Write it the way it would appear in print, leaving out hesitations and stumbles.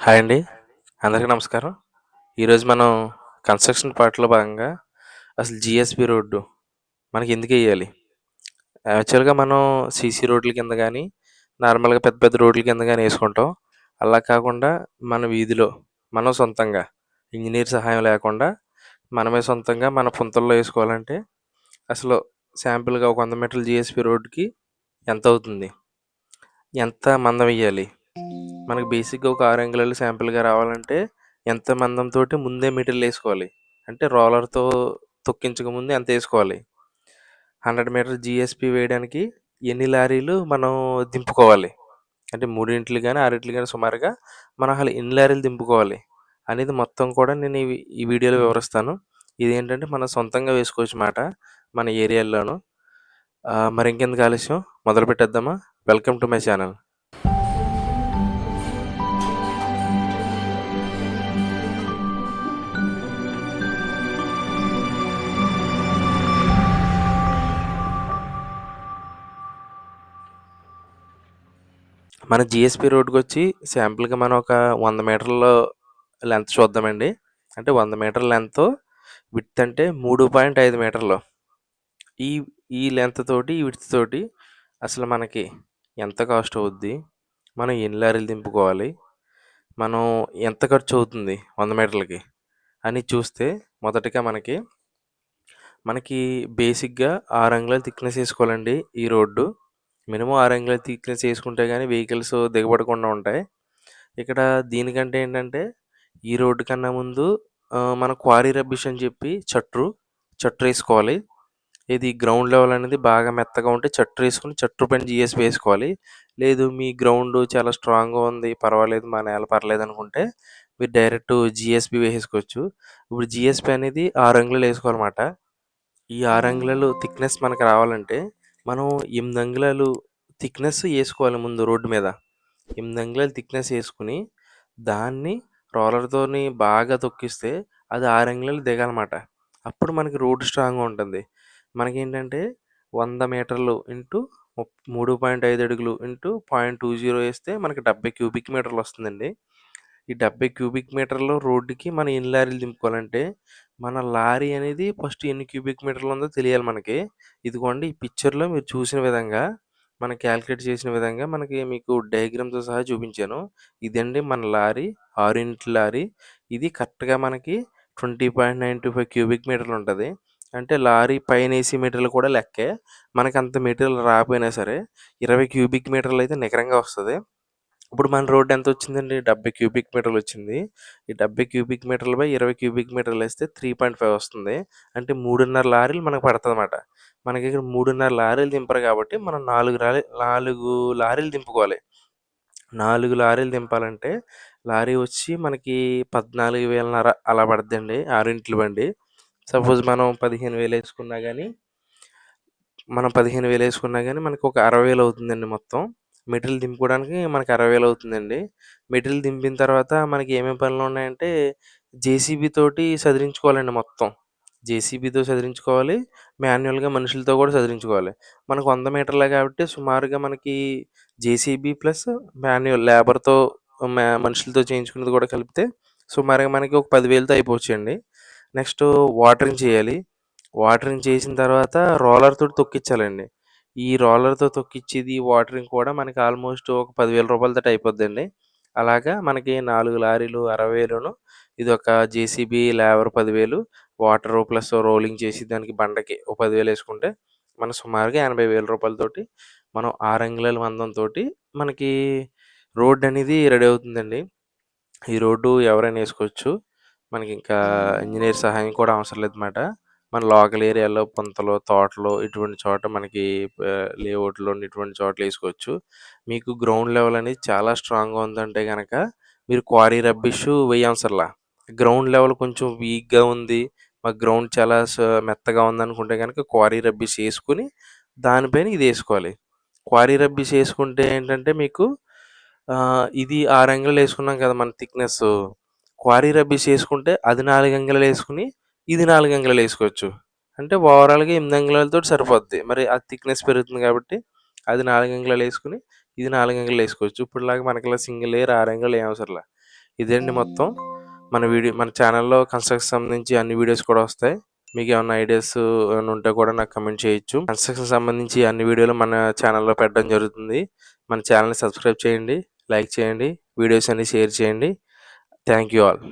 Hi అండి. అందరికీ నమస్కారం. ఈరోజు మనం కన్‌స్ట్రక్షన్ పార్ట్‌లో భాగంగా అసలు జీఎస్‌బీ రోడ్డు మనకెందుకెయ్యాలి? యాక్చువల్‌గా మనం సీసీ రోడ్ల కింద గానీ, నార్మల్‌గా పెద్ద పెద్ద రోడ్ల కింద గానీ యేసుకుంటాం. అలా కాకుండా మన వీధిలో మనం సొంతంగా ఇంజినీర్ సహాయం లేకుండా మనమే సొంతంగా మన పుంతల్లో యేసుకోవాలంటే అసలు శాంపుల్‌గా ఒక 100 మీటర్ల జీఎస్‌బీ రోడ్డుకి ఎంతవుతుంది? ఎంత మందం ఎయ్యాలి? మనకి బేసిక్‌గా ఒక 6 అంగుళాలు శాంపుల్‌గా రావాలంటే ఎంత మందంతోటి ముందే మెటీరియల్ అంటే రోలర్‌తో తొక్కించక ముందు ఎంతేసుకోవాలి? 100 మీటర్ జీఎస్‌పీ వేయడానికి ఎన్ని లారీలు మనం దింపుకోవాలి? అంటే 3 గాని, 6 గాని సుమారుగా మనం అసలు ఎన్ని లారీలు దింపుకోవాలి? అనేది మొత్తం కూడా నేను ఈ వీడియోలో వివరిస్తాను. ఇదేంటంటే మనం సొంతంగా వేసుకోవచ్చు మాట మన ఏరియాల్లోను. మరింకెందుకు ఆలస్యం మొదలుపెట్టేద్దామా? Welcome to my channel. మన జీఎస్‌పీ రోడ్డుకొచ్చి శాంపుల్‌గా మనం ఒక 100 మీటర్లు లెంత్ చూద్దామండి. అంటే 100 మీటర్ల లెంతు, విడ్త్ అంటే 3.5 మీటర్లు. ఈ ఈ లెంత్ తోటి, ఈ విడ్త్ తోటి అసలు మనకి ఎంత కాస్ట్ అవుద్ది? మనం ఎన్ని లారీలు దింపుకోవాలి? మనం ఎంత ఖర్చవుతుంది 100 మీటర్లకి? అని చూస్తే మొదటగా మనకి బేసిక్‌గా 6 అంగుళాల థిక్‌నెస్ ఏసుకోవాలండి ఈ రోడ్డు. మినిమమ్ 6 అంగుళాల థిక్‌నెస్ ఏసుకుంటే గానీ వెహికల్స్ దిగబడకుండా ఉంటాయి. ఇక్కడ దీనికంటే ఏంటంటే ఈ రోడ్డు కన్నా ముందు మనం క్వారీ రబ్బిష్ అని చెప్పి చట్రేసుకోవాలి. ఇది గ్రౌండ్ లెవెల్ అనేది బాగా మెత్తగా ఉంటే చట్రేసుకొని చట్రు పైన జీఎస్‌బీ ఏసుకోవాలి. లేదు మీ గ్రౌండ్ చాలా స్ట్రాంగ్‌గా ఉంది, పర్వాలేదు మా నేల పర్లేదనుకుంటే మీరు డైరెక్ట్ జీఎస్‌బీ వేసేసుకోవచ్చు. ఇప్పుడు జీఎస్‌బీ అనేది 6 అంగుళాలు ఏసుకోవాలమాట. ఈ 6 అంగుళాలు థిక్‌నెస్ మనకు రావాలంటే మనం 8 అంగుళాలు థిక్‌నెస్ ఏసుకోవాలి ముందు రోడ్డు మీద. 8 అంగుళాలు థిక్‌నెస్ ఏసుకొని దాన్ని రోలర్‌తోని బాగా తొక్కిస్తే అది 6 అంగుళాలు దిగాలమాట. అప్పుడు మనకి రోడ్డు స్ట్రాంగ్‌గా ఉంటుంది. మనకేంటంటే 100 మీటర్లు ఇంటూ 3.5 అడుగులు ఇంటూ 0.20 ఏస్తే మనకి 70 క్యూబిక్ మీటర్లొస్తుందండి. ఈ 70 క్యూబిక్ మీటర్లు రోడ్డుకి మనం ఎన్ని లారీలు దింపుకోవాలంటే, మన లారీ అనేది ఫస్ట్ ఎన్ని క్యూబిక్ మీటర్లుందో తెలియాలి మనకి. ఇదిగోండి ఈ పిక్చర్‌లో మీరు చూసిన విధంగా, మనం కాలిక్యులేట్ చేసిన విధంగా మీకు డయాగ్రామ్‌తో సహా చూపించాను. ఇదండి మన లారీ, 6 యూనిట్ల లారీ. ఇది కరెక్ట్‌గా మనకి 20.95 క్యూబిక్ మీటర్లుంటది. అంటే లారీ పైనేసి మెటీరియల్ కూడా లెక్కే. మనకంత మెటీరియల్ రాకపోయినా సరే 20 క్యూబిక్ మీటర్లయితే నికరంగా వస్తది. ఇప్పుడు మన రోడ్ ఎంతొచ్చిందండి? 70 క్యూబిక్ మీటర్లొచ్చింది. ఈ 70 క్యూబిక్ మీటర్లు బై 20 క్యూబిక్ మీటర్లేస్తే 3.5 వస్తుంది. అంటే 3.5 లారీలు మనకు పడతదమాట. మనకిక్కడ 3.5 లారీలు దింపరు కాబట్టి మనం 4 లారీలు దింపుకోవాలి. 4 లారీలు దింపాలంటే లారీ వచ్చి మనకి 14,500 అలా పడద్దండి. 6 ఇంట్ల బండి. సపోజ్ మనం 15,000 ఏసుకున్నా గానీ మనకొక 60,000 అవుతుందండి మొత్తం. మెటీరియల్ దింపుకోవడానికి మనకి 60,000 అవుతుందండి. మెటీరియల్ దింపిన తర్వాత మనకి ఏమేం పనులున్నాయంటే జేసీబీ తోటి సదిరించుకోవాలండి మొత్తం. జేసీబీతో సదిరించుకోవాలి. మాన్యువల్‌గా మనుషులతో కూడా సదిరించుకోవాలి. మనకు 100 మీటర్లే కాబట్టి సుమారుగా మనకి జేసీబీ ప్లస్ మాన్యువల్ లేబర్‌తో మనుషులతో చేయించుకున్నది కూడా కలిపితే సుమారుగా మనకి ఒక 10,000తో అయిపోవచ్చండి. నెక్స్టు వాటరింగ్ చేయాలి. వాటరింగ్ చేసిన తర్వాత రోలర్ తోటి తొక్కించాలండి. ఈ రోలర్‌తో తొక్కిచ్చేది, వాటరింగ్ కూడా మనకి ఆల్మోస్ట్ ఒక రూ. 10,000 తోటి అయిపోద్దండి. అలాగా మనకి 4 లారీలు 60,000ను ఇదొక JCB labour 10,000 water plus rolling చేసి దానికి బండకి ఓ 10,000 ఏసుకుంటే మనం సుమారుగా రూ. 80,000 తోటి మనం 6 అంగుళాల మందంతోటి మనకి రోడ్డనేది రెడీ అవుతుందండి. ఈ రోడ్డు ఎవరైనా ఏసుకోవచ్చు. మనకింకా ఇంజినీర్ సహాయం కూడా అవసరం లేదన్నమాట. మన లోకల్ ఏరియాలో పుంతలు, తోటలు ఇటువంటి చోట మనకి లేఅవుట్‌లోని ఇటువంటి చోట్ల ఏసుకోవచ్చు. మీకు గ్రౌండ్ లెవెల్ అనేది చాలా స్ట్రాంగ్‌గా ఉందంటే గనక మీరు క్వారీ రబ్బిషు వేయవసరలా. గ్రౌండ్ లెవెల్ కొంచెం వీక్‌గా ఉంది. మాకు గ్రౌండ్ చాలా మెత్తగా ఉందనుకుంటే గనక క్వారీ రబ్బిష్ ఏసుకొని దానిపైన ఇదేసుకోవాలి. క్వారీ రబ్బిష్ ఏసుకుంటే ఏంటంటే మీకు ఇది 6 అంగుళాలు ఏసుకున్నాం కదా! మన థిక్‌నెస్సు. క్వారీ రబ్బిష్ ఏసుకుంటే అది 4 అంగుళాలు ఏసుకొని, ఇది 4 అంగుళాలు ఏసుకోవచ్చు. అంటే ఓవరాల్‌గా 8 అంగుళాలతోటి సరిపోద్ది. మరి ఆ థిక్‌నెస్ పెరుగుతుంది కాబట్టి, అది 4 అంగుళాలు ఏసుకొని, ఇది 4 అంగుళాలు ఏసుకోవచ్చు. ఇప్పటిలాగా మనకిలా సింగిల్ లేయర్ 6 అంగుళాలు ఏం అవసరంలా. ఇదండి మొత్తం మన ఛానల్లో కన్స్ట్రక్షన్ సంబంధించి అన్ని వీడియోస్ కూడా వస్తాయి. మీకు ఏమైనా ఐడియాస్ ఏమైనా ఉంటే కూడా నాకు కమెంట్ చేయొచ్చు. కన్స్ట్రక్షన్ సంబంధించి అన్ని వీడియోలు మన ఛానల్లో పెట్టడం జరుగుతుంది. మన ఛానల్ని సబ్స్క్రైబ్ చేయండి, లైక్ చేయండి, వీడియోస్ అన్ని షేర్ చేయండి. Thank you all.